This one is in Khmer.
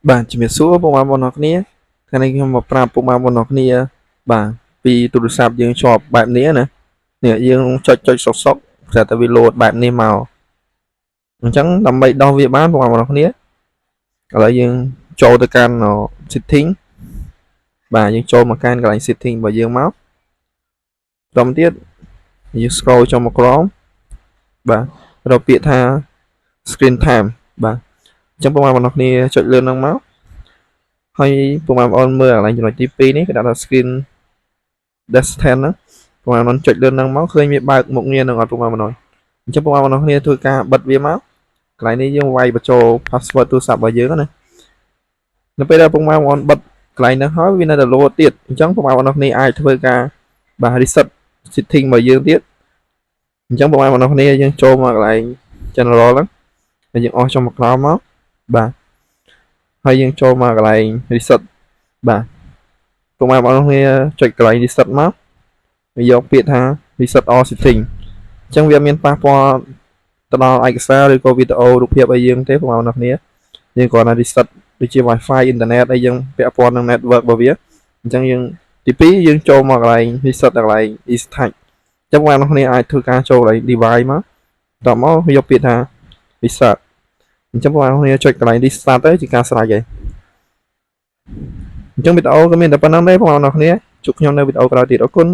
បាទជំរាបសួរពុកម៉ែបងប្អូនគ្នាថ្ងៃនេះខ្ញុំមកប្រាប់ពុកម៉ែបងប្អូនគ្នាបាទពីទូរស័ព្ទយើងជាប់បែបនេះណានេះយើងចុចសុកស្រាប់តែវាលោតបែបនេះមកអញ្ចឹងដើម្បីដោះវាបានពុកម៉ែបងប្អូនគ្នាឥឡូវយើងចូលទៅកាន់ setting បាទយើងចូលមកកាន់កន្លែង setting របស់យើងមកបន្តទៀតយើង scroll ចុះមកក្រោមបាទរកពាក្យថា screen time បាទអញ្ចឹងពុកម៉ែបងប្អូនគ្នាចុចលើហ្នឹងមកហើយពុកម៉ែបងប្អូនមើលកន្លែងចំណុចទី2នេះគេដាក់ថា screen desktop ហ្នឹងពុកម៉ែបងប្អូនចុចលើហ្នឹងមកឃើញវាបើកមុខងារហ្នឹងអត់ពុកម៉ែបងប្អូនអញ្ចឹងពុកម៉ែបងប្អូនគ្នាធ្វើការបិទវាមកកន្លែងនេះយើងវាយបញ្ចូល password ទូរស័ព្ទរបស់យើងណានៅពេលដែលពុកម៉ែបងប្អូនបិទកន្លែងហ្នឹងហើយវានៅតែ load ទៀតអញ្ចឹងពុកម៉ែបងប្អូនគ្នាអាចធ្វើការបាទ reset setting របស់យើងទៀតអញ្ចឹងពុកម៉ែបងប្អូនគ្នាយើងចូលមកកន្លែង general ហ្នឹងហើយយើងអស់ចុះមកក្រោមមកបាទហើយយើងចូលមកកន្លែង reset បាទពុកម៉ែបងប្អូនគ្នាចុចកន្លែង reset មកវាយកពាក្យថា reset all setting អញ្ចឹងវាមានប៉ះពាល់ទៅដល់ឯកសារឬក៏វីដេអូរូបភាពឲ្យយើងទេពុកម៉ែបងប្អូនគ្នាយើងគ្រាន់តែ reset ដូចជា Wi-Fi អ៊ីនធឺណិតអីយើងពាក់ព័ន្ធនឹង network របស់វាអញ្ចឹងយើងទី2យើងចូលមកកន្លែង reset កន្លែង EastTag អញ្ចឹងបងប្អូនគ្នាអាចធ្វើការចូលកន្លែង device មកតមកយកពាក្យថា reset អញ្ចឹងបងប្អូនគ្នាចុចកន្លែង restart ទៅជាការស្រេចហើយអញ្ចឹងវីដេអូក៏មានតែប៉ុណ្្នឹងដែរបងប្អូនគ្នាជួបខ្ញុំនៅវីដេអូក្រោយទៀតអរគុណ